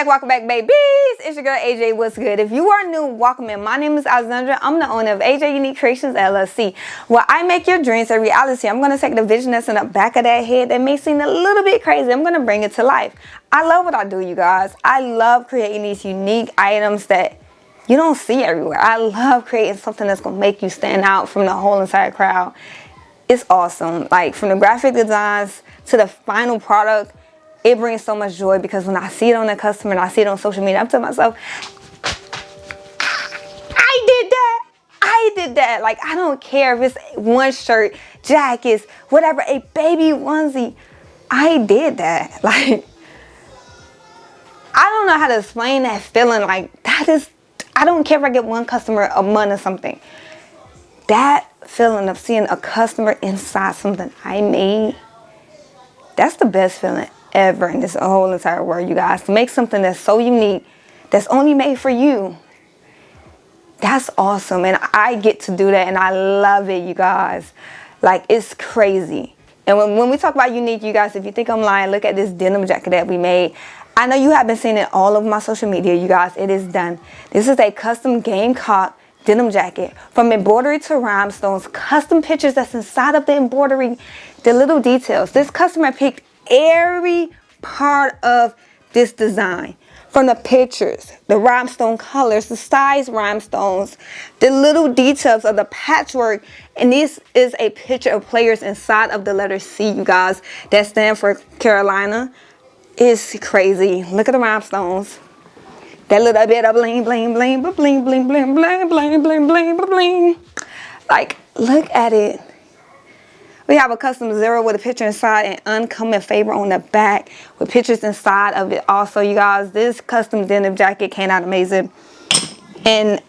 welcome back, babies. It's your girl AJ. What's good? If you are new, welcome in. My name is Alexandra. I'm the owner of AJ Unique Creations LLC, where I make your dreams a reality. I'm going to take the vision that's in the back of that head that may seem a little bit crazy. I'm going to bring it to life. I love what I do, you guys. I love creating these unique items that you don't see everywhere. I love creating something that's going to make you stand out from the whole entire crowd. It's awesome. Like, from the graphic designs to the final product, it brings so much joy, because when I see it on the customer and I see it on social media, I'm telling myself, I did that. Like, I don't care if it's one shirt, jackets, whatever, a baby onesie. I did that. Like, I don't know how to explain that feeling. Like, that is, I don't care if I get one customer a month or something. That feeling of seeing a customer inside something I made, that's the best feeling ever in this whole entire world, you guys. To make something that's so unique, that's only made for you, that's awesome. And I get to do that, and I love it, you guys. Like, it's crazy. And when we talk about unique, you guys, if you think I'm lying, look at this denim jacket that we made. I know you have been seeing it all over my social media, you guys. It is done. This is a custom Gamecock denim jacket, from embroidery to rhinestones, custom pictures that's inside of the embroidery, the little details. This customer picked every part of this design, from the pictures, the rhinestone colors, the size rhinestones, the little details of the patchwork. And this is a picture of players inside of the letter C, you guys, that stand for Carolina. It's crazy. Look at the rhinestones. That little bit of bling, bling, bling, bling, bling, bling, bling, bling, bling, bling, bling, bling. Like, look at it. We have a custom zero with a picture inside and uncommon favor on the back with pictures inside of it. Also, you guys, this custom denim jacket came out amazing. And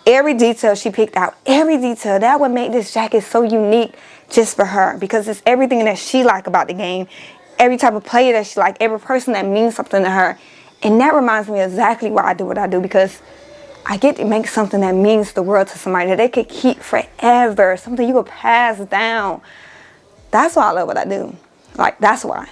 every detail she picked out, every detail, that would make this jacket so unique just for her, because it's everything that she likes about the game, every type of player that she likes, every person that means something to her. And that reminds me exactly why I do what I do, because I get to make something that means the world to somebody, that they could keep forever, something you could pass down. That's why I love what I do. Like, that's why.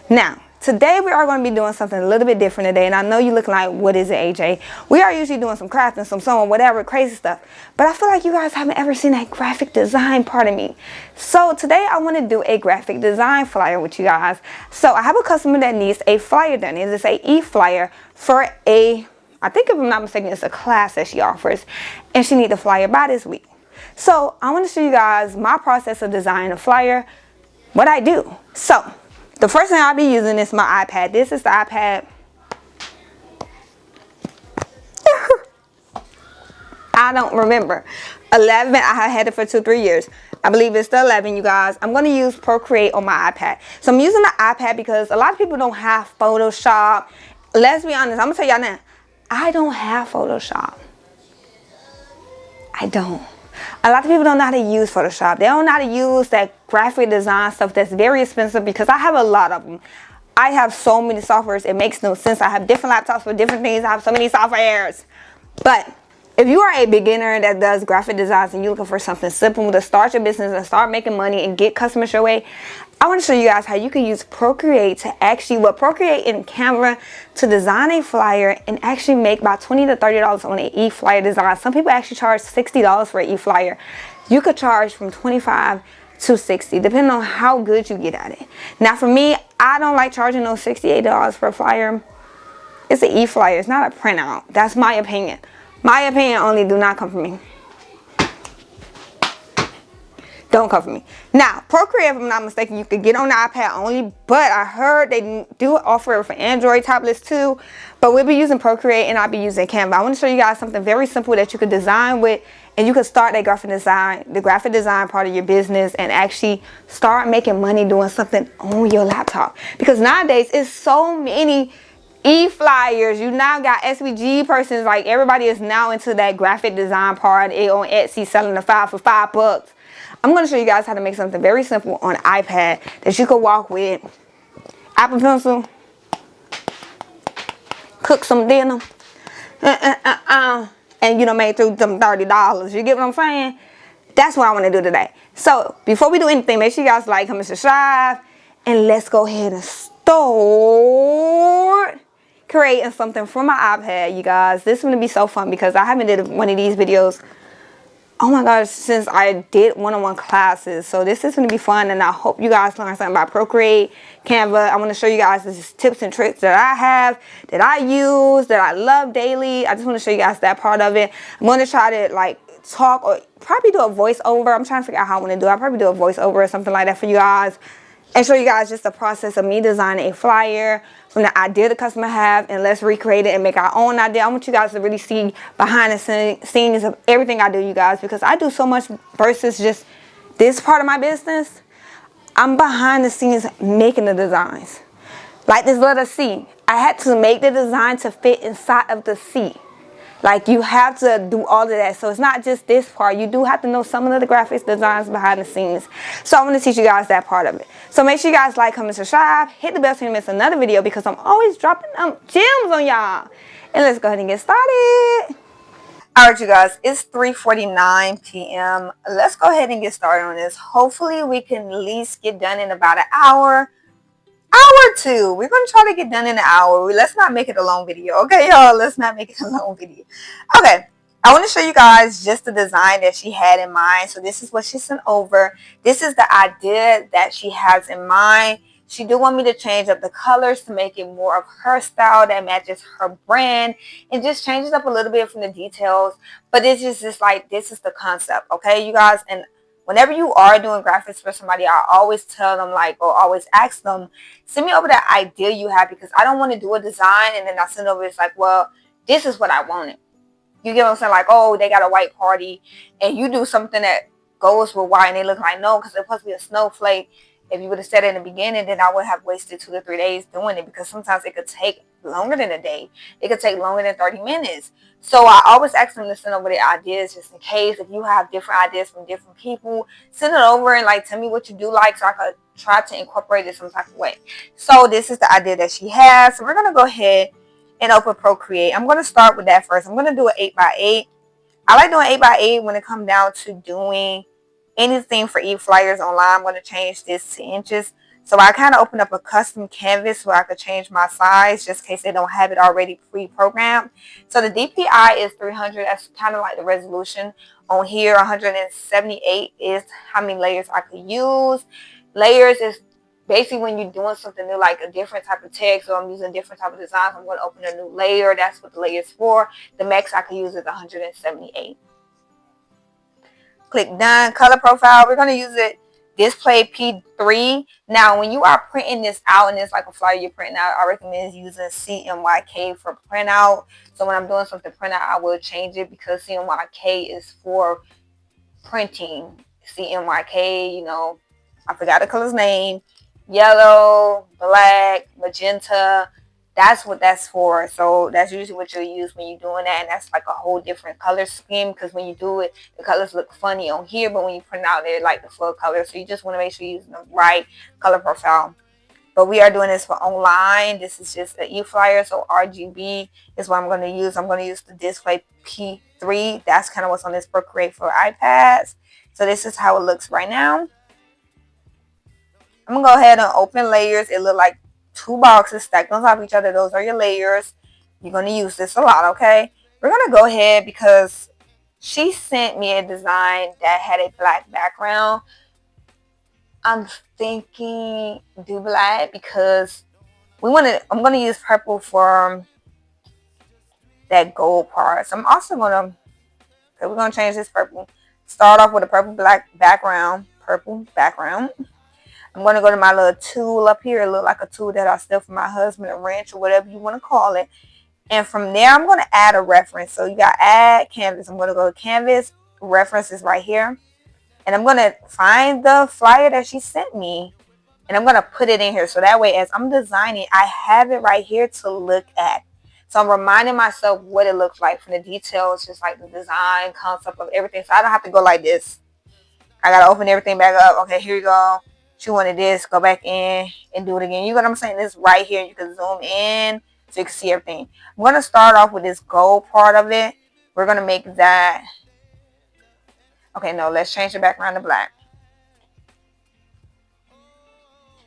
Now, today we are going to be doing something a little bit different today. And I know you're looking like, what is it, AJ? We are usually doing some crafting, some sewing, whatever, crazy stuff. But I feel like you guys haven't ever seen that graphic design part of me. So today I want to do a graphic design flyer with you guys. So I have a customer that needs a flyer done. It is a e-flyer for a, I think if I'm not mistaken, it's a class that she offers. And she needs a flyer by this week. So I want to show you guys my process of designing a flyer, what I do. So the first thing I'll be using is my iPad. This is the iPad. I don't remember. 11, I had it for 2-3 years. I believe it's the 11, you guys. I'm going to use Procreate on my iPad. So I'm using the iPad because a lot of people don't have Photoshop. Let's be honest. I'm going to tell y'all now. I don't have Photoshop. I don't. A lot of people don't know how to use Photoshop. They don't know how to use that graphic design stuff that's very expensive, because I have a lot of them. I have so many softwares, it makes no sense. I have different laptops for different things. I have so many softwares. But if you are a beginner that does graphic designs and you're looking for something simple to start your business and start making money and get customers your way, I want to show you guys how you can use Procreate to actually, Procreate in Canva to design a flyer and actually make about $20 to $30 on an e-flyer design. Some people actually charge $60 for an e-flyer. You could charge from $25 to $60, depending on how good you get at it. Now for me, I don't like charging those $68 for a flyer. It's an e-flyer, it's not a printout. That's my opinion. My opinion only, do not come from me. Don't come for me. Now, Procreate, if I'm not mistaken, you could get on the iPad only, but I heard they do offer it for Android tablets too. But we'll be using Procreate and I'll be using Canva. I want to show you guys something very simple that you could design with, and you could start that graphic design, the graphic design part of your business, and actually start making money doing something on your laptop. Because nowadays, it's so many e-flyers. You now got SVG persons, like everybody is now into that graphic design part. They on Etsy selling the file for $5. I'm going to show you guys how to make something very simple on an iPad that you could walk with. Apple pencil. Cook some dinner. And you know, made through them $30. You get what I'm saying? That's what I want to do today. So before we do anything, make sure you guys like, comment, subscribe. And let's go ahead and start creating something for my iPad, you guys. This is going to be so fun because I haven't did one of these videos, oh my gosh, since I did one-on-one classes. So this is going to be fun, and I hope you guys learn something about Procreate, Canva. I want to show you guys these tips and tricks that I have, that I use, that I love daily. I just want to show you guys that part of it. I'm going to try to like talk or probably do a voiceover. I'm trying to figure out how I want to do it. I'll probably do a voiceover or something like that for you guys, and show you guys just the process of me designing a flyer from the idea the customer have, and let's recreate it and make our own idea. I want you guys to really see behind the scenes of everything I do, you guys, because I do so much versus just this part of my business. I'm behind the scenes making the designs. Like this letter C, I had to make the design to fit inside of the C. Like, you have to do all of that. So it's not just this part. You do have to know some of the graphics designs behind the scenes. So I'm going to teach you guys that part of it. So make sure you guys like, comment, subscribe. Hit the bell so you don't miss another video, because I'm always dropping gems on y'all. And let's go ahead and get started. Alright, you guys, it's 3:49 p.m. Let's go ahead and get started on this. Hopefully we can at least get done in about an hour or two. We're going to try to get done in an hour. Let's not make it a long video. Okay, y'all? Let's not make it a long video. Okay. I want to show you guys just the design that she had in mind. So this is what she sent over. This is the idea that she has in mind. She do want me to change up the colors to make it more of her style that matches her brand, and just change it up a little bit from the details. But it's just like, this is the concept. Okay, you guys? And whenever you are doing graphics for somebody, I always tell them, like, or always ask them, send me over that idea you have, because I don't want to do a design and then I send over, it's like, well, this is what I wanted. You get what I'm saying? Like, oh, they got a white party, and you do something that goes with white, and they look like, no, because it's supposed to be a snowflake. If you would have said it in the beginning, then I would have wasted 2 to 3 days doing it, because sometimes it could take longer than a day. It could take longer than 30 minutes. So I always ask them to send over their ideas, just in case. If you have different ideas from different people, send it over and like tell me what you do like, so I could try to incorporate it some type of way. So this is the idea that she has. So we're going to go ahead and open Procreate. I'm going to start with that first. I'm going to do an 8x8. I like doing 8x8 when it comes down to doing anything for e-flyers online. I'm going to change this to inches. So I kind of opened up a custom canvas where I could change my size, just in case they don't have it already pre-programmed. So the DPI is 300. That's kind of like the resolution. On here, 178 is how many layers I could use. Layers is basically when you're doing something new, like a different type of text, or I'm using a different type of design, I'm going to open a new layer. That's what the layer is for. The max I could use is 178. Click done. Color profile, we're going to use it display P3. Now, when you are printing this out, and it's like a flyer you're printing out, I recommend using CMYK for printout. So when I'm doing something printout, I will change it, because CMYK is for printing. CMYK, you know, I forgot the color's name. Yellow, black, magenta. That's what that's for. So that's usually what you'll use when you're doing that. And that's like a whole different color scheme, because when you do it, the colors look funny on here, but when you print out, they're like the full color. So you just want to make sure you're using the right color profile. But we are doing this for online. This is just an e-flyer, so RGB is what I'm going to use. I'm going to use the display P3. That's kind of what's on this Procreate for iPads. So this is how it looks right now. I'm going to go ahead and open layers. It look like 2 boxes stacked on top of each other. Those are your layers. You're going to use this a lot, okay? We're going to go ahead, because she sent me a design that had a black background. I'm thinking do black, because I'm going to use purple for that gold part. So I'm also going to, okay, we're going to change this purple. Start off with a purple black background. Purple background. I'm going to go to my little tool up here. It look like a tool that I steal from my husband, a wrench or whatever you want to call it. And from there, I'm going to add a reference. So you got add canvas. I'm going to go to canvas. Reference is right here. And I'm going to find the flyer that she sent me. And I'm going to put it in here. So that way, as I'm designing, I have it right here to look at. So I'm reminding myself what it looks like from the details, just like the design concept of everything. So I don't have to go like this. I got to open everything back up. Okay, here you go. She wanted this, go back in and do it again. You know what I'm saying? This right here, you can zoom in so you can see everything. I'm going to start off with this gold part of it. We're going to make that. Okay, no, let's change the background to black.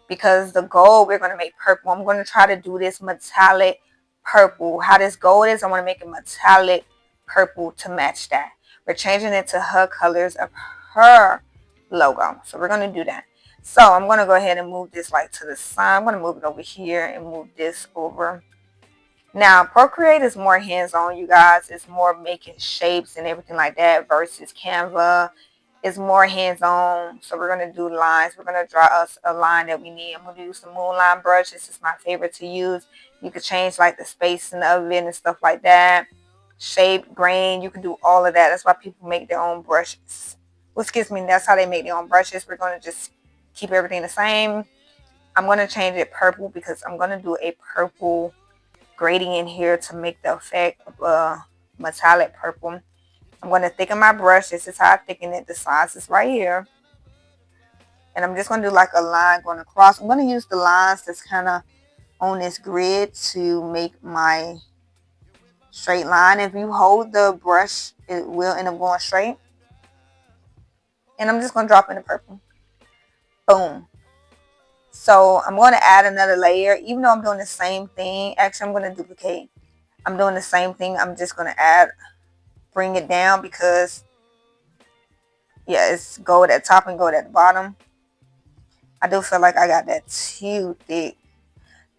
Because the gold, we're going to make purple. I'm going to try to do this metallic purple. How this gold is, I want to make it metallic purple to match that. We're changing it to her colors of her logo. So we're going to do that. So I'm going to go ahead and move this like to the side. I'm going to move it over here and move this over. Now, Procreate is more hands-on, you guys. It's more making shapes and everything like that versus Canva. It's more hands-on. So we're going to do lines. We're going to draw us a line that we need. I'm going to use the moonline brush. This is my favorite to use. You could change like the spacing of it and stuff like that. Shape, grain, you can do all of that. That's why people make their own brushes. Well, excuse me, that's how they make their own brushes. We're going to just keep everything the same. I'm going to change it purple because I'm going to do a purple gradient here to make the effect of a metallic purple. I'm going to thicken my brush. This is how I thicken it. The size is right here. And I'm just going to do like a line going across. I'm going to use the lines that's kind of on this grid to make my straight line. If you hold the brush, it will end up going straight. And I'm just going to drop in the purple. Boom. So I'm going to add another layer. Even though I'm doing the same thing, actually I'm going to duplicate. I'm doing the same thing. I'm just going to bring it down because, yeah, it's gold at the top and gold at the bottom. I do feel like I got that too thick.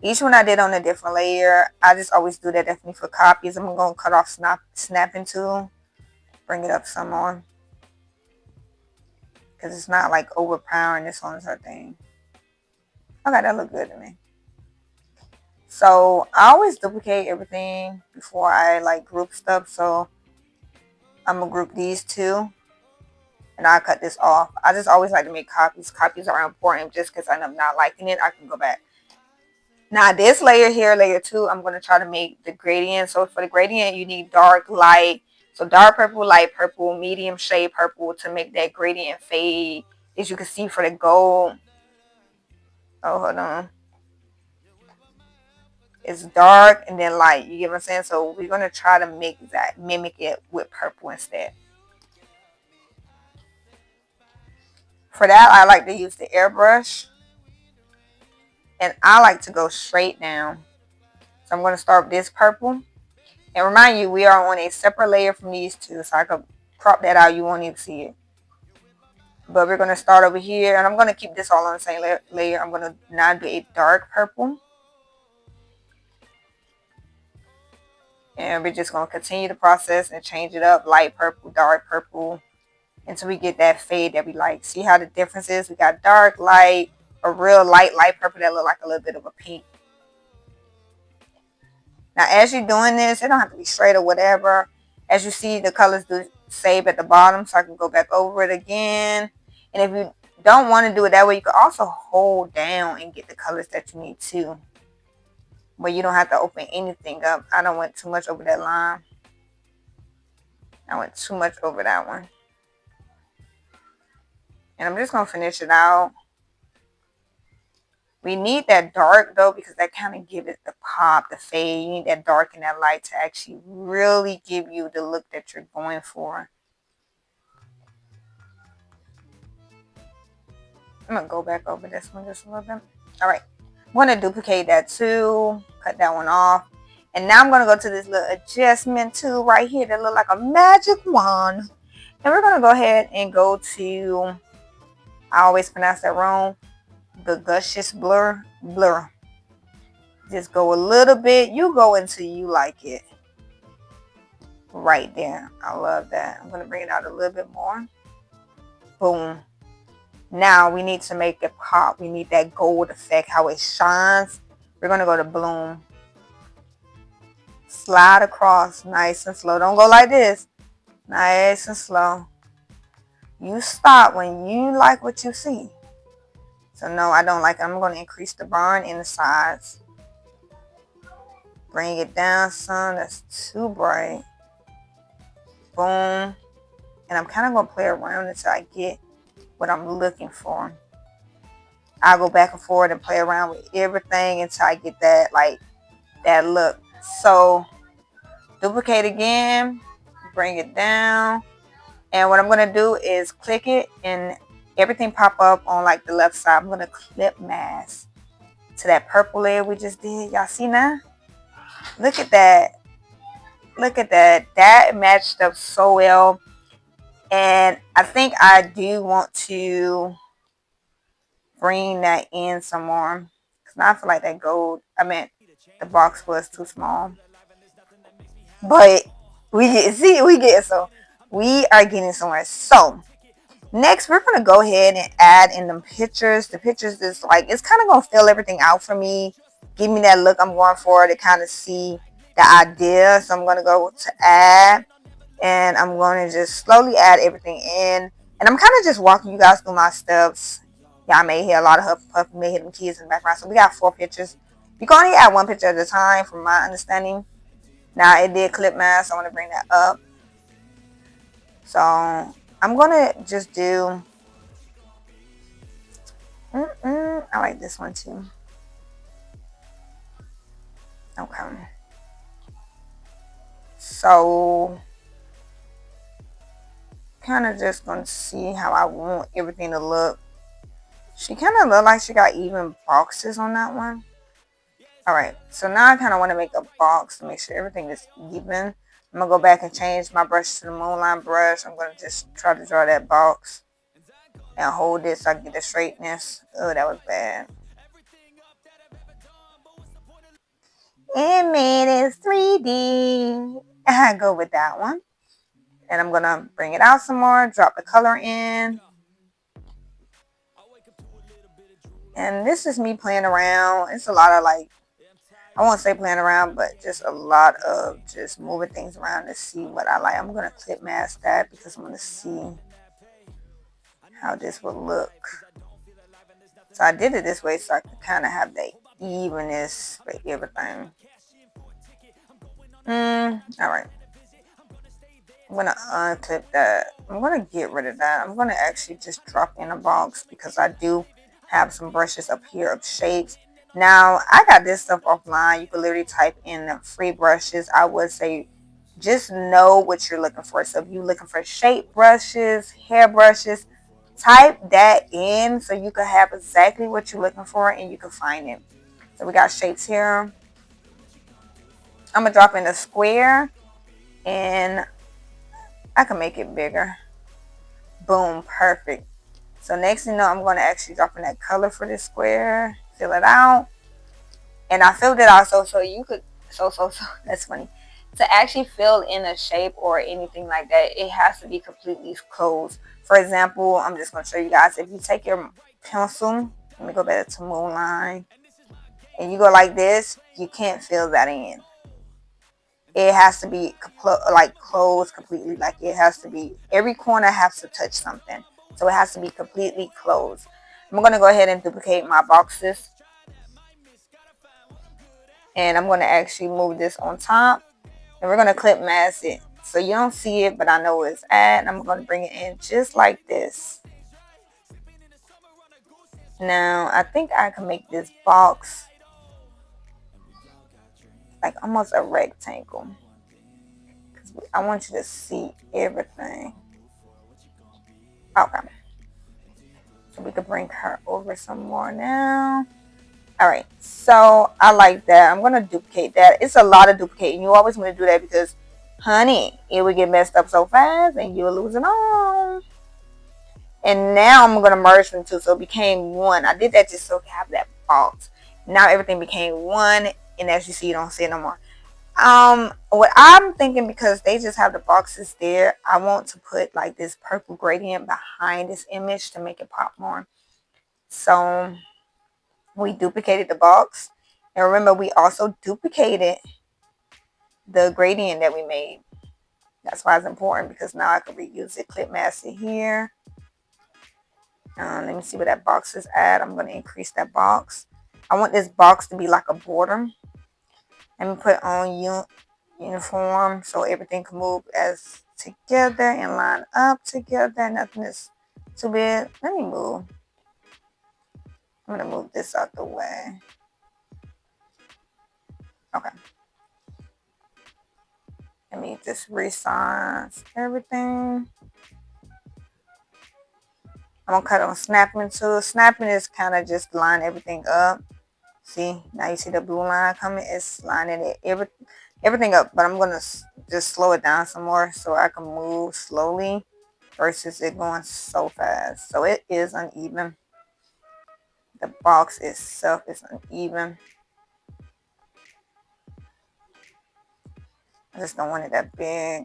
Each one I did on a different layer. I just always do that definitely for copies. I'm going to cut off snapping tool. Bring it up some more. Because it's not like overpowering. This one's her thing. Okay, that look good to me. So I always duplicate everything before I like group stuff. So I'm gonna group these two and I'll cut this off. I just always like to make copies. Copies are important. Just because I'm not liking it, I can go back. Now this layer here, layer 2, I'm gonna try to make the gradient. So for the gradient, you need dark, light. So dark purple, light purple, medium shade purple to make that gradient fade. As you can see for the gold. Oh, hold on. It's dark and then light. You get what I'm saying? So we're going to try to mimic it with purple instead. For that, I like to use the airbrush. And I like to go straight down. So I'm going to start with this purple. And remind you, we are on a separate layer from these two. So I could crop that out. You won't even see it. But we're going to start over here. And I'm going to keep this all on the same layer. I'm going to now do a dark purple. And we're just going to continue the process and change it up. Light purple, dark purple. Until we get that fade that we like. See how the difference is? We got dark, light, a real light purple that look like a little bit of a pink. Now as you're doing this, it don't have to be straight or whatever. As you see, the colors do save at the bottom. So I can go back over it again. And if you don't want to do it that way, you can also hold down and get the colors that you need too. But you don't have to open anything up. I don't went too much over that line. I went too much over that one. And I'm just going to finish it out. We need that dark though because that kind of gives it the pop, the fade. You need that dark and that light to actually really give you the look that you're going for. I'm going to go back over this one just a little bit. Alright. I'm going to duplicate that too. Cut that one off. And now I'm going to go to this little adjustment tool right here that look like a magic wand. And we're going to go ahead and go to, I always pronounce that wrong, the Guscious Blur. Just go a little bit. You go until you like it. Right there. I love that. I'm going to bring it out a little bit more. Boom. Now we need to make it pop. We need that gold effect, how it shines. We're going to go to Bloom. Slide across nice and slow. Don't go like this. Nice and slow. You stop when you like what you see. So no, I don't like it. I'm going to increase the burn in the sides. Bring it down some. That's too bright. Boom. And I'm kind of going to play around until I get what I'm looking for. I'll go back and forth and play around with everything until I get that, like, that look. So duplicate again. Bring it down. And what I'm going to do is click it and everything pop up on like the left side. I'm going to clip mask to that purple layer we just did. Y'all see now? Look at that. Look at that. That matched up so well. And I think I do want to bring that in some more. Because now I feel like that gold, I mean, the box was too small. But we are getting somewhere. So next, we're gonna go ahead and add in the pictures. The pictures is like, it's kind of gonna fill everything out for me, give me that look I'm going for to kind of see the idea. So I'm gonna go to add, and I'm gonna just slowly add everything in. And I'm kind of just walking you guys through my steps. Yeah, I may hear a lot of huff puff, you may hear them kids in the background. So we got 4 pictures. You can only add 1 picture at a time, from my understanding. Now it did clip mask. So I want to bring that up. So I'm gonna just do. I like this one too. Okay. So kind of just gonna see how I want everything to look. She kind of look like she got even boxes on that one. Alright, so now I kind of want to make a box to make sure everything is even. I'm going to go back and change my brush to the moonline brush. I'm going to just try to draw that box and hold it so I can get the straightness. Oh, that was bad. It is 3D. I go with that one. And I'm going to bring it out some more, drop the color in. And this is me playing around. It's a lot of like, I won't say playing around, but just a lot of just moving things around to see what I like. I'm going to clip mask that because I want to see how this will look. So I did it this way so I can kind of have the evenness for everything. Alright. I'm going to unclip that. I'm going to get rid of that. I'm going to actually just drop in a box because I do have some brushes up here of shapes. Now, I got this stuff offline. You can literally type in the free brushes. I would say just know what you're looking for. So if you're looking for shape brushes, hair brushes, type that in so you can have exactly what you're looking for and you can find it. So we got shapes here. I'm going to drop in a square and I can make it bigger. Boom, perfect. So next thing you know, I'm going to actually drop in that color for this square, fill it out. And I filled it out so you could, that's funny. To actually fill in a shape or anything like that, it has to be completely closed. For example, I'm just going to show you guys. If you take your pencil, let me go back to moonline, and you go like this, you can't fill that in. It has to be like closed completely. Like it has to be, every corner has to touch something. So it has to be completely closed. I'm going to go ahead and duplicate my boxes. And I'm going to actually move this on top. And we're going to clip mask it. So you don't see it, but I know where it's at. And I'm going to bring it in just like this. Now, I think I can make this box like almost a rectangle. I want you to see everything. Okay. So we could bring her over some more now. Alright, so I like that. I'm going to duplicate that. It's a lot of duplicating. You always want to do that because, honey, it would get messed up so fast and you'll lose it all. And now I'm going to merge them two so it became one. I did that just so I have that box. Now everything became one, and as you see, you don't see it no more. What I'm thinking, because they just have the boxes there, I want to put like this purple gradient behind this image to make it pop more. So we duplicated the box, and remember we also duplicated the gradient that we made. That's why it's important, because now I can reuse it. Clip mask it here. Let me see where that box is at. I'm going to increase that box. I want this box to be like a border. Let me put on uniform so everything can move as together and line up together. Nothing is too big. Let me move. I'm going to move this out the way. Okay. Let me just resize everything. I'm going to cut on snapping tool. Snapping is kind of just line everything up. See, now you see the blue line coming. It's lining it everything up, but I'm gonna just slow it down some more so I can move slowly versus it going so fast. So it is uneven. The box itself is uneven. I just don't want it that big.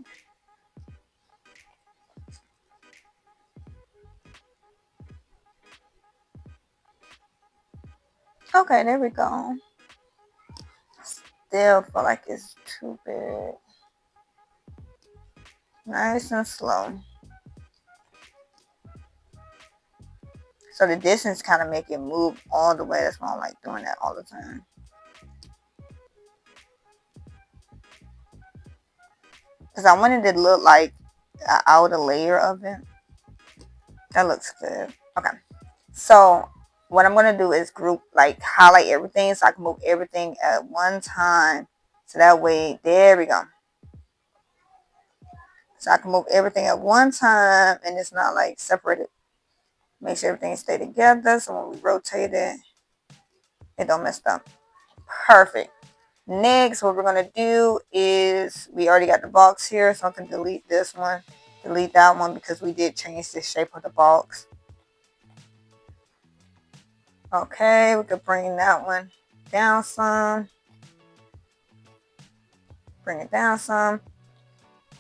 Okay, there we go. Still feel like it's too big. Nice and slow. So the distance kind of make it move all the way. That's why I like doing that all the time. Because I wanted it to look like an outer layer of it. That looks good. Okay. So what I'm going to do is group, like highlight everything so I can move everything at one time. So that way, there we go. So I can move everything at one time and it's not like separated. Make sure everything stay together so when we rotate it, it don't mess up. Perfect. Next, what we're going to do is, we already got the box here, so I can delete this one, delete that one because we did change the shape of the box. Okay, we could bring that one down some. Bring it down some.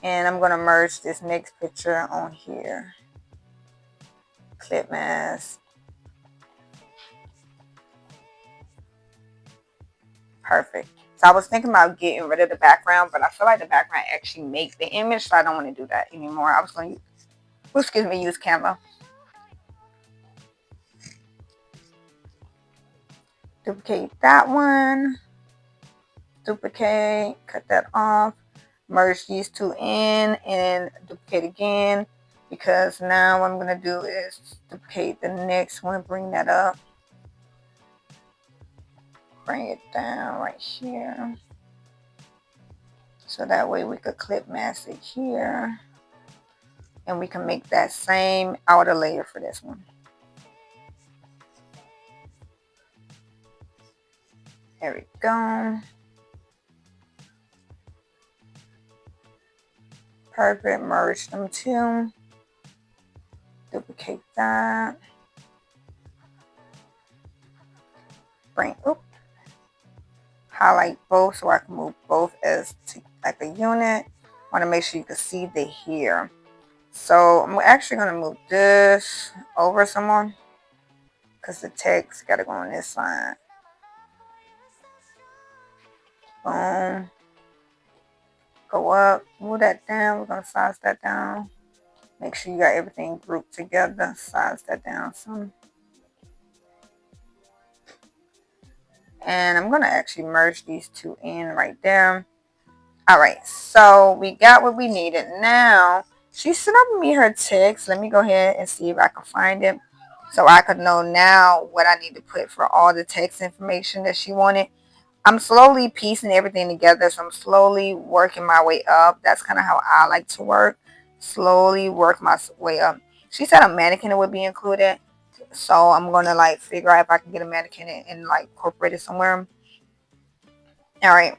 And I'm going to merge this next picture on here. Clip mask. Perfect. So I was thinking about getting rid of the background, but I feel like the background actually makes the image, so I don't want to do that anymore. I was going to use Canva. Duplicate that one. Duplicate, cut that off. Merge these two in and duplicate again, because now what I'm going to do is duplicate the next one, bring that up. Bring it down right here. So that way we could clip mask it here. And we can make that same outer layer for this one. There we go. Perfect. Merge them two. Duplicate that. Highlight both so I can move both as like a unit. Want to make sure you can see the hair. So I'm actually going to move this over some more because the text got to go on this side. Boom. Go up. Move that down. We're going to size that down. Make sure you got everything grouped together. Size that down some. And I'm going to actually merge these two in right there. Alright, so we got what we needed. Now, she sent up me her text. Let me go ahead and see if I can find it, so I could know now what I need to put for all the text information that she wanted. I'm slowly piecing everything together, so I'm slowly working my way up. That's kind of how I like to work. Slowly work my way up. She said a mannequin would be included, so I'm going to like figure out if I can get a mannequin and like incorporate it somewhere. Alright.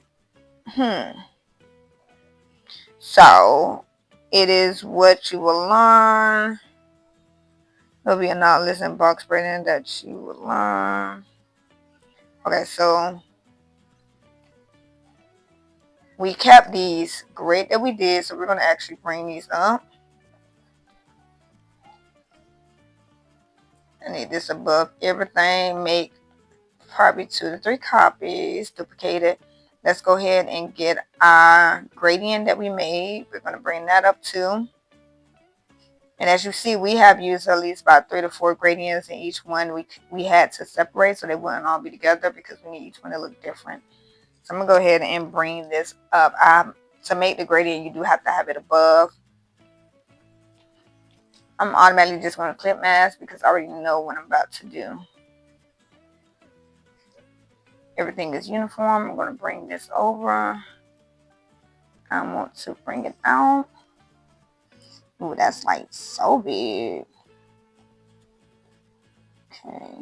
So, it is what you will learn. There'll be a not listen box spreading that you will learn. Okay, so we kept these. Great that we did. So we're going to actually bring these up. I need this above everything. Make probably 2 to 3 copies. Duplicate it. Let's go ahead and get our gradient that we made. We're going to bring that up too. And as you see, we have used at least about 3 to 4 gradients, and each one we had to separate so they wouldn't all be together because we need each one to look different. So I'm going to go ahead and bring this up. To make the gradient, you do have to have it above. I'm automatically just going to clip mask because I already know what I'm about to do. Everything is uniform. I'm going to bring this over. I want to bring it out. Ooh, that's like so big. Okay.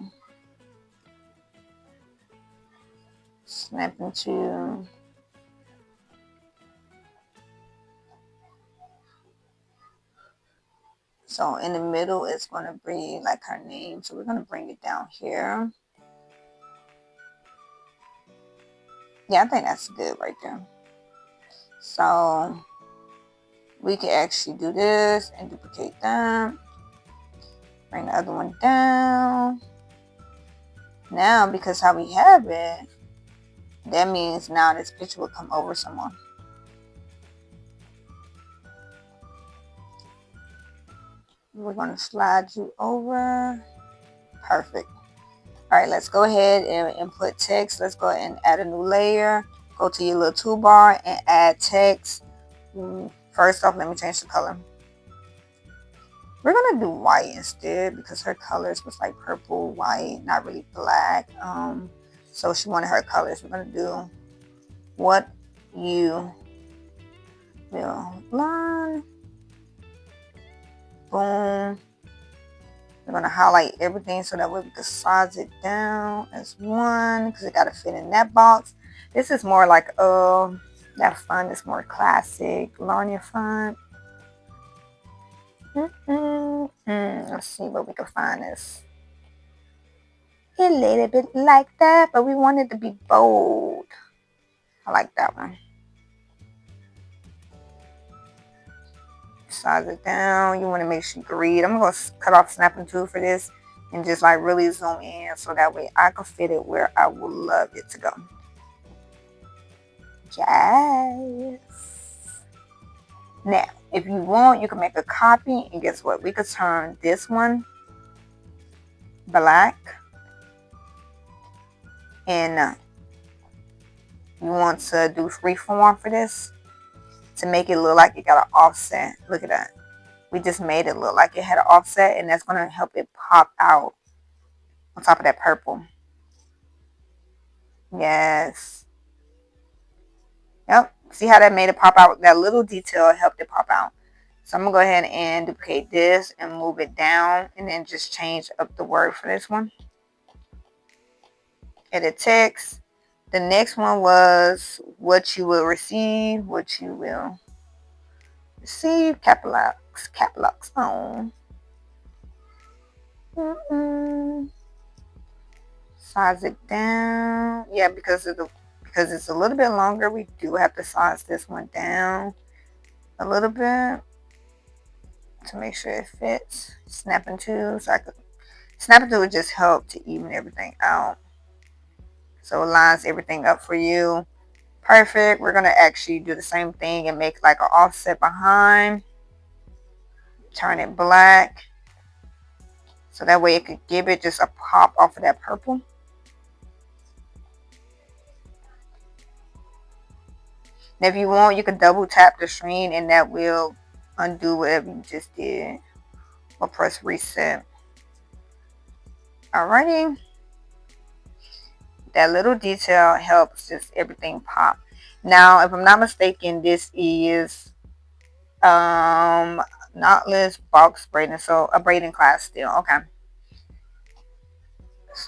snap into. So in the middle, it's going to be like her name. So we're going to bring it down here. Yeah, I think that's good right there. So we can actually do this and duplicate that. Bring the other one down. Now, because how we have it, that means now this picture will come over someone. We're going to slide you over. Perfect. All right, let's go ahead and input text. Let's go ahead and add a new layer. Go to your little toolbar and add text. First off, let me change the color. We're going to do white instead because her colors was like purple, white, not really black. So she wanted her colors. We're going to do what you will learn. Boom. We're going to highlight everything so that way we can size it down as one because it got to fit in that box. This is more like that font is more classic. Larnia font. Let's see what we can find this. A little bit like that, but we want it to be bold. I like that one. Size it down. You want to make sure you can read. I'm going to cut off snapping tool for this and just like really zoom in so that way I can fit it where I would love it to go. Yes. Now, if you want, you can make a copy, and guess what? We could turn this one black, and you want to do freeform for this to make it look like it got an offset. Look at that. We just made it look like it had an offset, and that's going to help it pop out on top of that purple. Yes. Yep. See how that made it pop out? That little detail helped it pop out. So I'm going to go ahead and duplicate this and move it down and then just change up the word for this one. Edit text. The next one was what you will receive. What you will receive. Caps locks on. Size it down. Yeah, because it's a little bit longer, we do have to size this one down a little bit to make sure it fits. Snapping tool, so snapping tool would just help to even everything out. So it lines everything up for you. Perfect. We're gonna actually do the same thing and make like an offset behind. Turn it black. So that way it could give it just a pop off of that purple. And if you want, you can double tap the screen and that will undo whatever you just did. Or press reset. Alrighty. That little detail helps just everything pop. Now, if I'm not mistaken, this is knotless box braiding. So a braiding class still. Okay.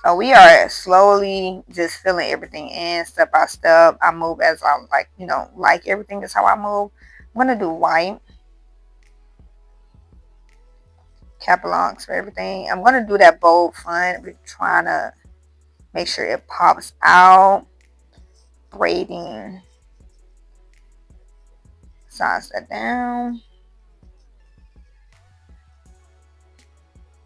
So we are slowly just filling everything in step by step. I move as I like everything is how I move. I'm gonna do white. Cap locks for everything. I'm gonna do that bold font. We're trying to make sure it pops out. Braiding. Size that down.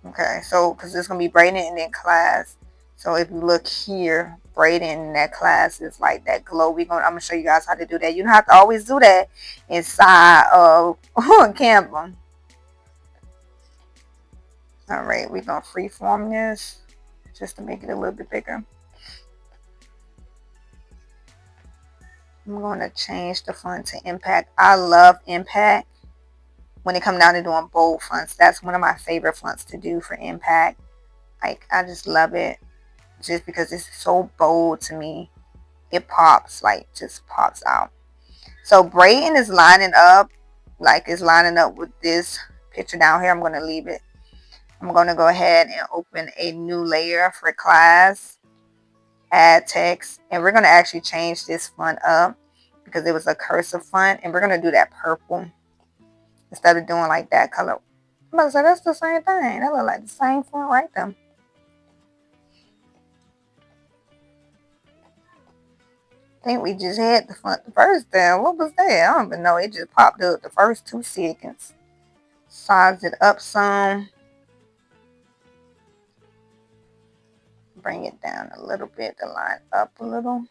Okay, so because it's gonna be braiding and then class. So if you look here, braiding in that class is like that glow. I'm gonna show you guys how to do that. You don't have to always do that inside of Canva. All right, we're gonna freeform this just to make it a little bit bigger. I'm gonna change the font to Impact. I love Impact. When it comes down to doing bold fonts, that's one of my favorite fonts to do for Impact. Like, I just love it just because it's so bold to me. It pops, like, just pops out. So braiding is lining up, like it's lining up with this picture down here. I'm going to leave it. I'm going to go ahead and open a new layer for class. add text, and we're going to actually change this font up because it was a cursive font, and we're going to do that purple instead of doing like that color. I'm about to say that's the same thing. That look like the same font right there. I think we just had the font the first time. What was that? I don't even know. It just popped up the first 2 seconds. Size it up some. Bring it down a little bit to line up a little.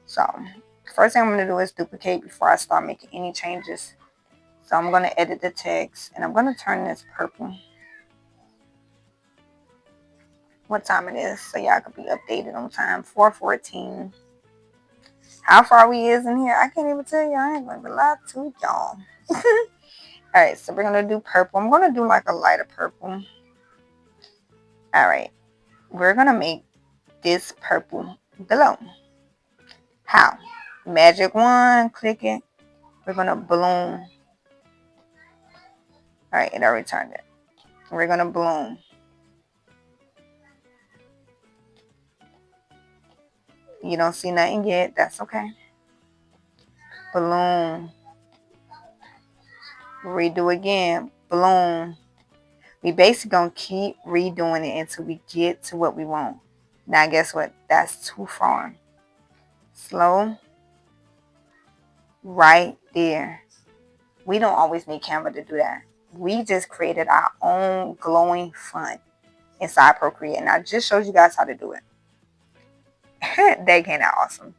So, first thing I'm going to do is duplicate before I start making any changes. So I'm going to edit the text, and I'm going to turn this purple. What time it is, so y'all could be updated on time. 4:14. How far we is in here, I can't even tell you. I ain't going to lie to y'all. Alright, so we're going to do purple. I'm going to do like a lighter purple. Alright, we're going to make this purple below. How? Magic wand, click it. We're going to bloom. Alright, it already turned it. We're going to bloom. You don't see nothing yet. That's okay. Bloom. Redo again. Bloom. We basically going to keep redoing it until we get to what we want. Now, guess what? That's too far. Slow. Right there. We don't always need Canva to do that. We just created our own glowing font inside Procreate. And I just showed you guys how to do it. That came out awesome.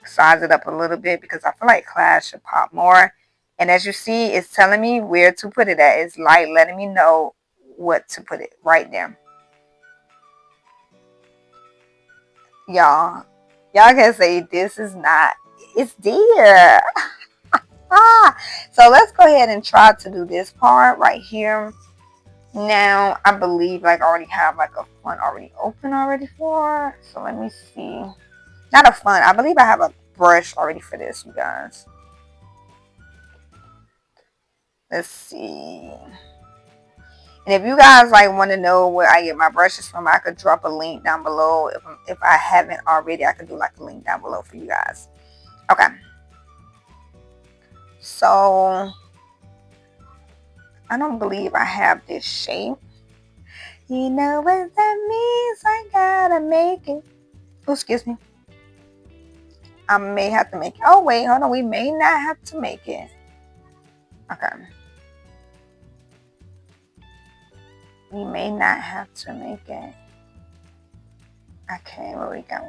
Size it up a little bit because I feel like class should pop more. And as you see, it's telling me where to put it at. It's like letting me know what to put it right there. Y'all can say this is not, it's there. So let's go ahead and try to do this part right here. Now I believe like I already have like a font already open already for. So let me see. Not a font. I believe I have a brush already for this, you guys. Let's see. And if you guys like want to know where I get my brushes from, I could drop a link down below. If I haven't already, I could do like a link down below for you guys. Okay. So I don't believe I have this shape. You know what that means? I gotta make it. Oh, excuse me. I may have to make it. Oh, wait, hold on. We may not have to make it. Okay. We may not have to make it. Okay, what we got?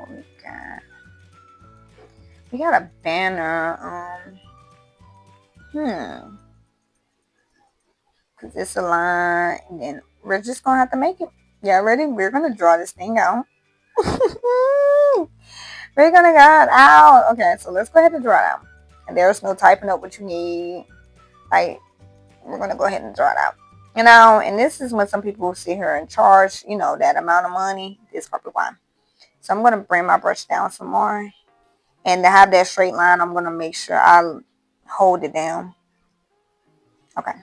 We got a banner. Cause it's a line, and then we're just gonna have to make it. Yeah, ready? We're gonna draw this thing out. We're gonna get it out. Okay, so let's go ahead and draw it out. And there's no typing up what you need. Like, we're gonna go ahead and draw it out. You know, and this is when some people sit here and charge, you know, that amount of money. This is probably why. So I'm gonna bring my brush down some more. And to have that straight line, I'm gonna make sure I hold it down. Okay.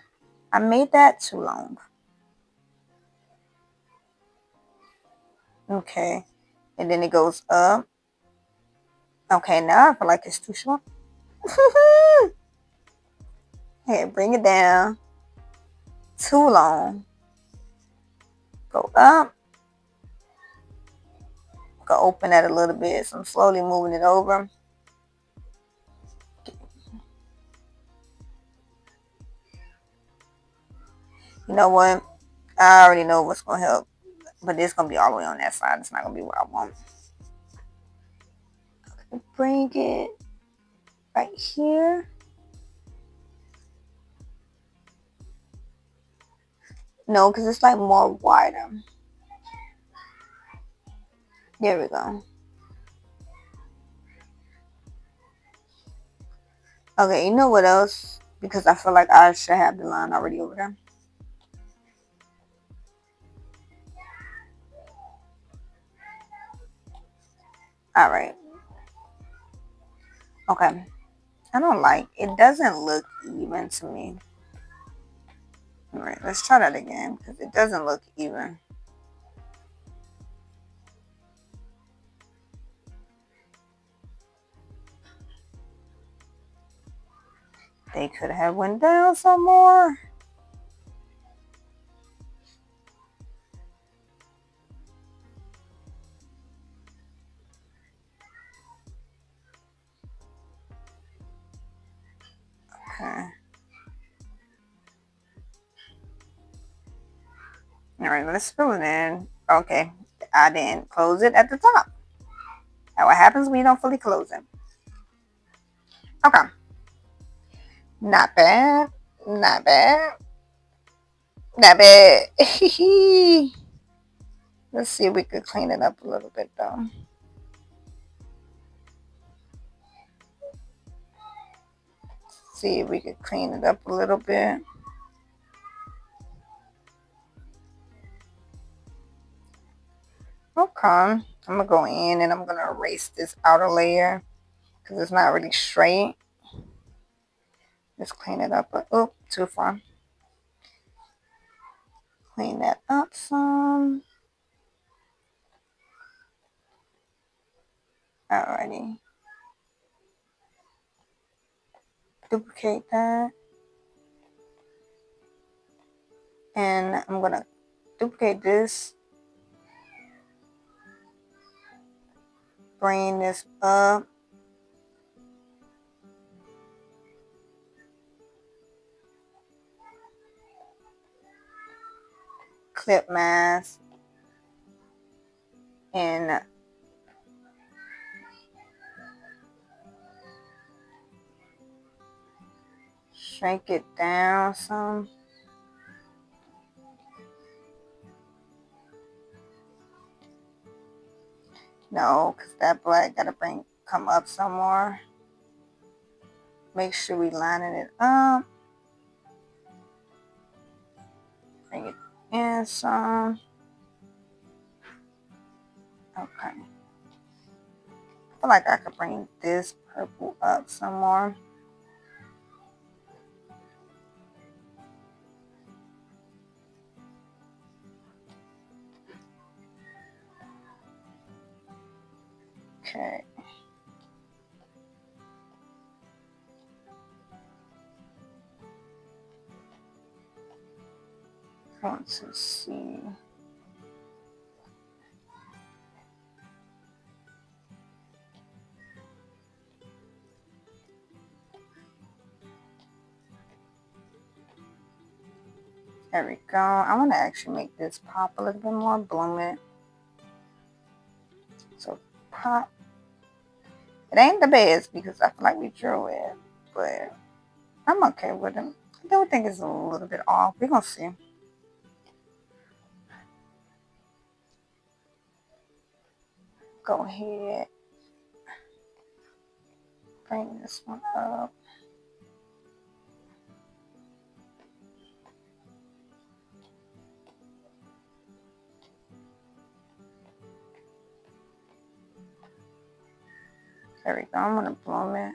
I made that too long. Okay. And then it goes up. Okay, now I feel like it's too short. Okay, bring it down. Too long. Go up. Go open that a little bit. So I'm slowly moving it over. You know what? I already know what's going to help. But it's going to be all the way on that side. It's not going to be what I want. Okay, bring it right here. No, because it's like more wider. There we go. Okay, you know what else? Because I feel like I should have the line already over there. Alright. Okay. I don't like it. Doesn't look even to me. Alright, let's try that again because it doesn't look even. They could have went down some more. Okay. All right, let's fill it in. Okay, I didn't close it at the top. Now what happens when you don't fully close it? Okay. Not bad. Not bad. Not bad. Let's see if we could clean it up a little bit though. See if we could clean it up a little bit. Okay. I'm going to go in and I'm going to erase this outer layer because it's not really straight. Just clean it up. Oh, too far. Clean that up some. Alrighty. Duplicate that. And I'm going to duplicate this. Bring this up. Clip mask. And shrink it down some. No, because that black got to come up some more. Make sure we lining it up. Bring it in some. Okay. I feel like I could bring this purple up some more. Okay. I want to see. There we go. I want to actually make this pop a little bit more, bloom it. So pop. It ain't the best because I feel like we drew it, but I'm okay with it. I do think it's a little bit off. We're going to see. Go ahead. Bring this one up. There we go. I'm going to bloom it.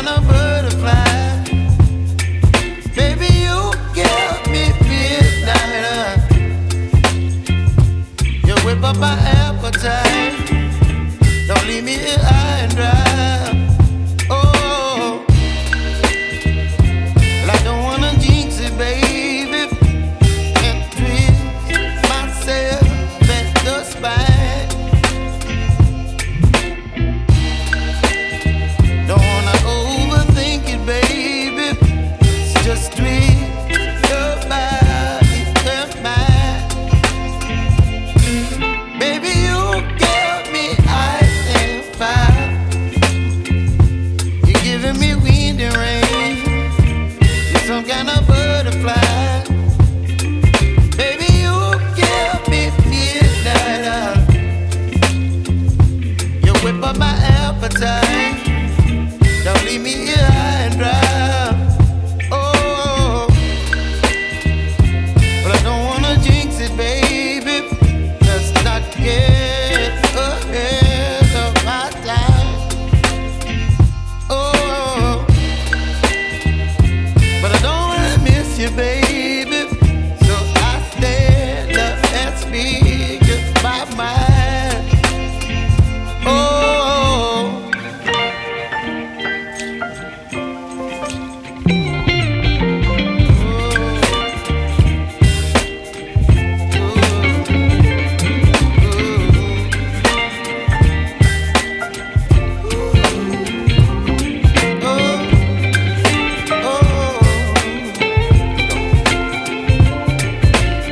kind of butterfly. Baby, you give me midnight. You whip up my appetite. Don't leave me here high and dry. Oh, well, I don't wanna jinx it, baby, and twist myself at the spine. Don't wanna overthink it, baby. It's just twist your body and mine. Baby, you give me ice and fire. You're giving me wind and rain. You're some kind of butterfly. Baby, you give me midnight. You whip up my appetite. Don't leave me here high and dry. Oh, but I don't wanna jinx it, baby. Let's not get ahead of my time. Oh, but I don't wanna miss you, baby. So I stand up and speak my mind. Oh.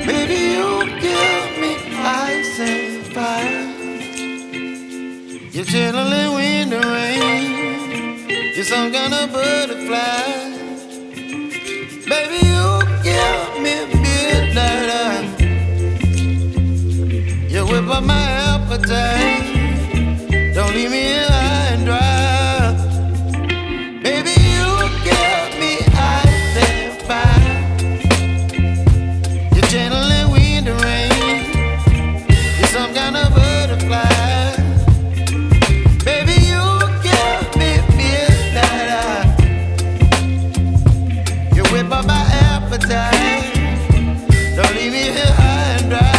Baby, you give me ice and fire. You're channeling wind and rain. You're some kind of butterfly. Baby, you give me midnight. You whip up my appetite. Don't leave me here high and dry. Baby, you give me ice and fire. You're channeling wind and rain. You're some kind of butterfly. Baby, you give me midnight. You whip up my appetite. Don't leave me here high and dry.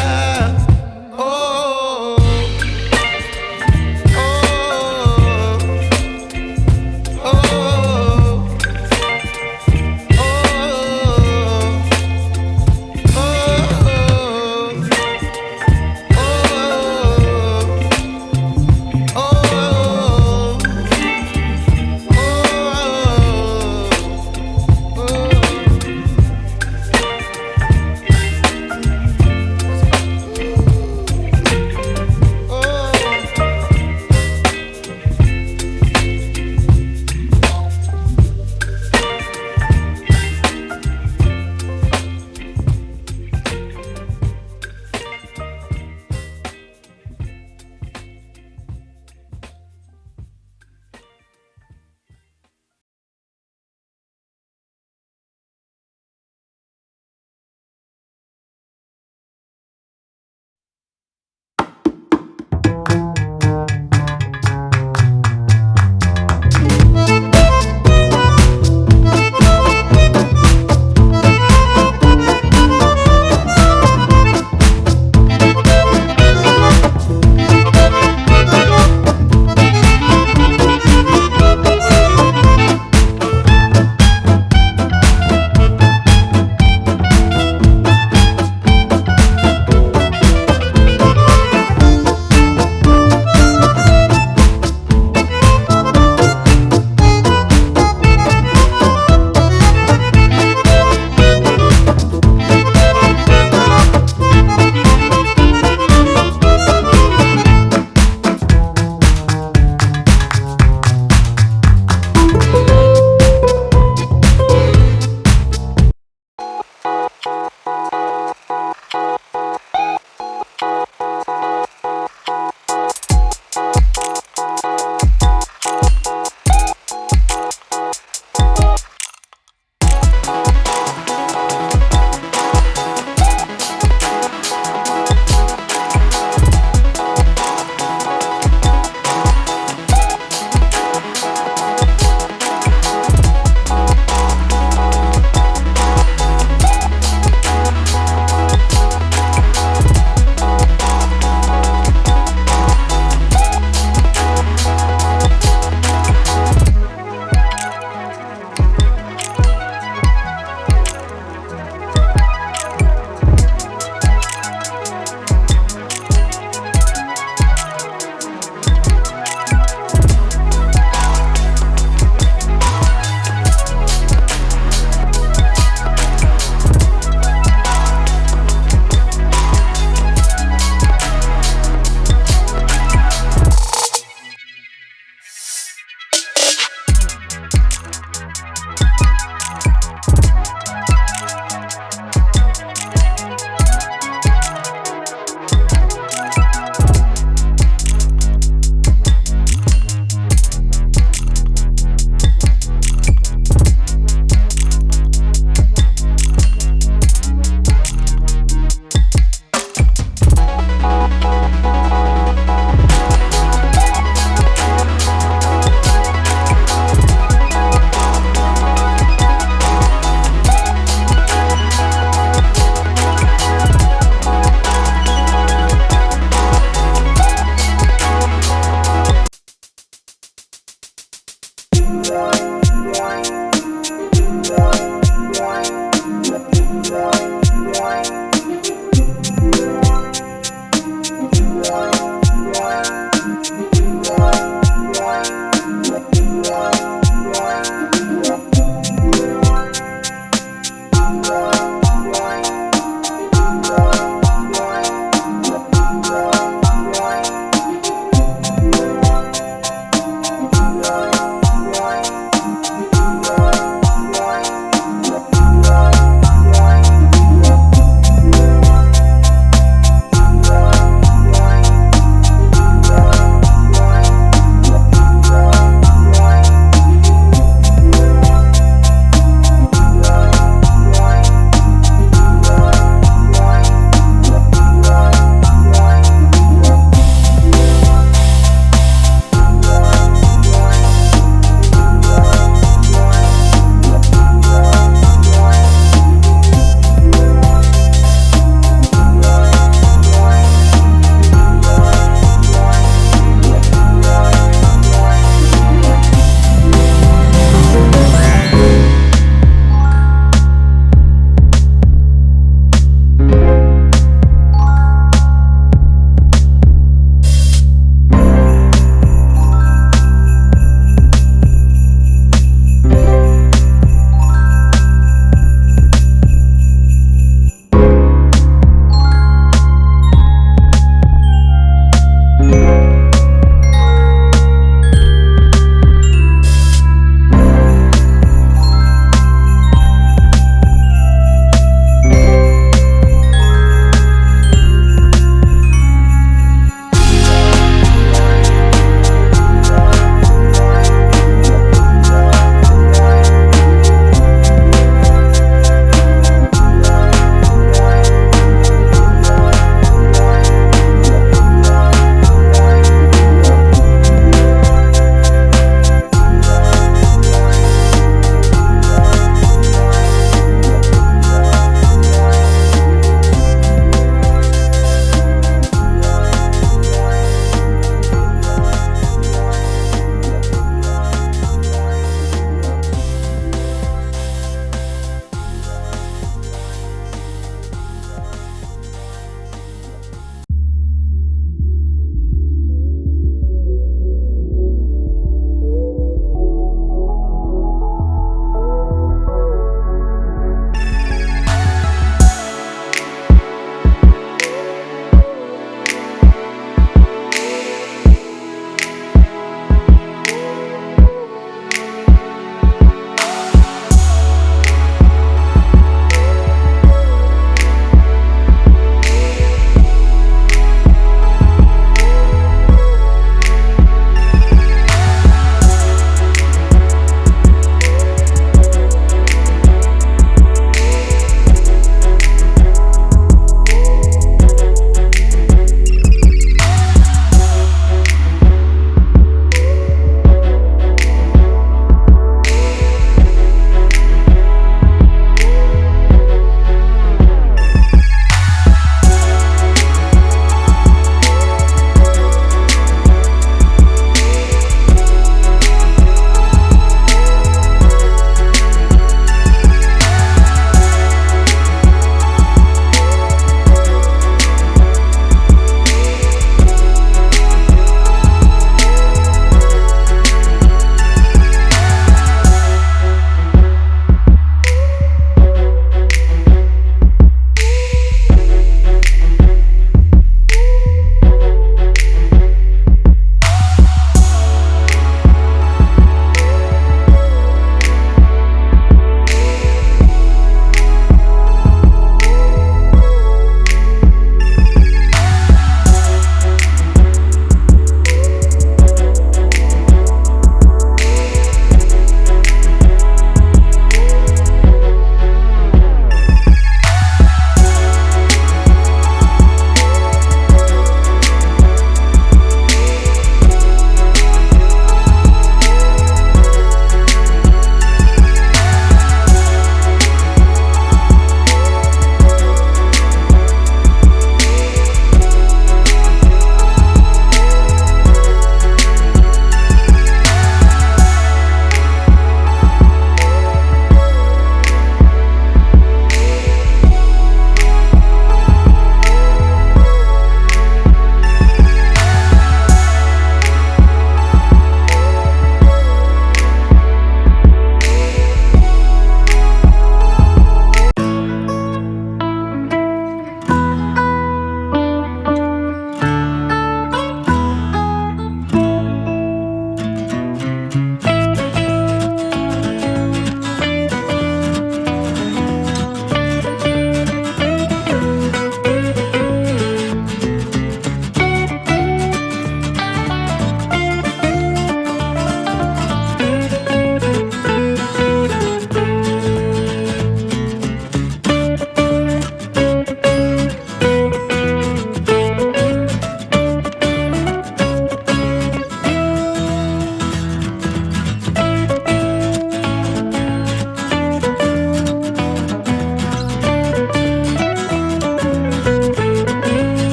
Oh, oh.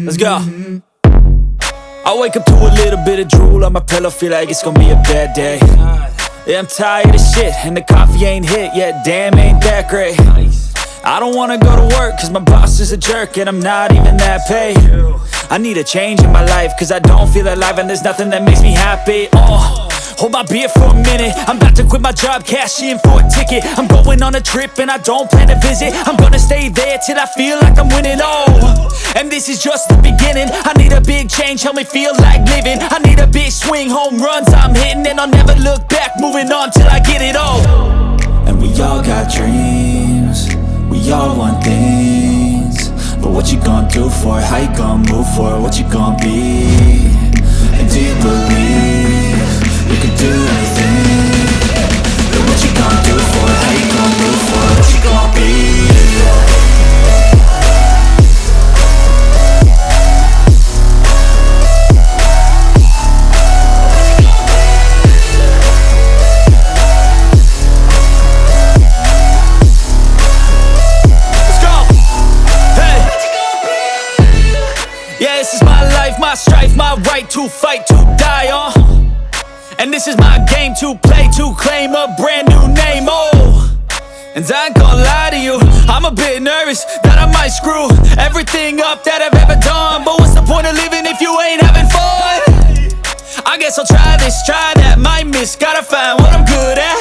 Let's go. I wake up to a little bit of drool on my pillow, feel like it's gonna be a bad day. Yeah, I'm tired of shit, and the coffee ain't hit yet, damn, ain't that great. I don't wanna go to work, cause my boss is a jerk, and I'm not even that paid. I need a change in my life, cause I don't feel alive, and there's nothing that makes me happy. Hold my beer for a minute, I'm about to quit my job, cash in for a ticket. I'm going on a trip and I don't plan to visit. I'm gonna stay there till I feel like I'm winning, and this is just the beginning. I need a big change, help me feel like living. I need a big swing, home runs I'm hitting, and I'll never look back, moving on till I get it all. And we all got dreams, we all want things, but what you gonna do for it? How you gonna move for it? What you gonna be? And do you believe you can do anything? But what you gonna do for it? How you gonna move for it? What you gonna be? Let's go! Hey! Yeah, this is my life, my strife, my right to fight, to die on. And this is my game to play, to claim a brand new name, And I ain't gonna lie to you, I'm a bit nervous that I might screw everything up that I've ever done. But what's the point of living if you ain't having fun? I guess I'll try this, try that, might miss, gotta find what I'm good at.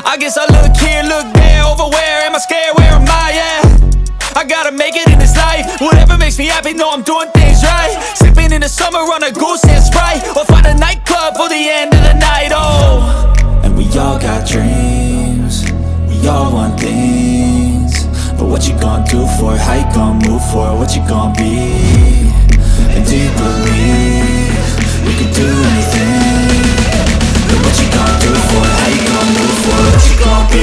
I guess I look here, look there, over where am I scared, where am I at? I gotta make it in this life, whatever makes me happy, know I'm doing things right. Sipping in the summer on a goose and Sprite, or find a nightclub for the end of the night, And we all got dreams, we all want things, but what you gonna do for it? How you gonna move for it? What you gonna be? And do you believe you can do anything? But what you gonna do for it? How you gonna move for it? What you gonna be?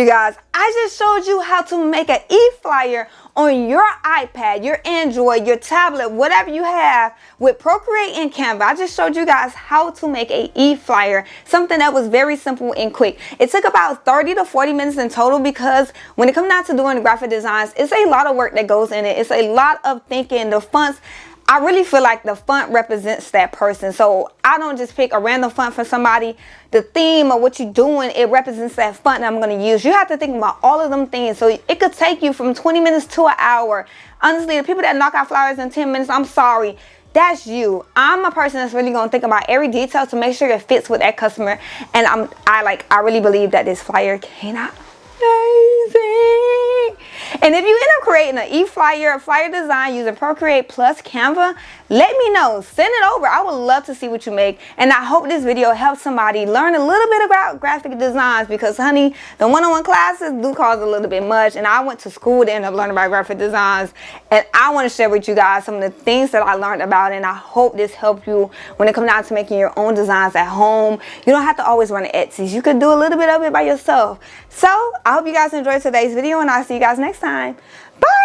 you guys. I just showed you how to make an e-flyer on your iPad, your Android, your tablet, whatever you have with Procreate and Canva. I just showed you guys how to make an e-flyer, something that was very simple and quick. It took about 30 to 40 minutes in total because when it comes down to doing graphic designs, it's a lot of work that goes in it. It's a lot of thinking. The fonts, I really feel like the font represents that person. So I don't just pick a random font for somebody. The theme of what you're doing, it represents that font that I'm going to use. You have to think about all of them things. So it could take you from 20 minutes to an hour. Honestly, the people that knock out flyers in 10 minutes, I'm sorry. That's you. I'm a person that's really going to think about every detail to make sure it fits with that customer. And I really believe that this flyer came out amazing. And if you end up creating an e-flyer, a flyer design using Procreate plus Canva, let me know. Send it over. I would love to see what you make. And I hope this video helps somebody learn a little bit about graphic designs because, honey, the one-on-one classes do cost a little bit much. And I went to school to end up learning about graphic designs. And I want to share with you guys some of the things that I learned about. And I hope this helped you when it comes down to making your own designs at home. You don't have to always run Etsy's. You could do a little bit of it by yourself. So I hope you guys enjoyed today's video, and I'll see you guys next time. Bye.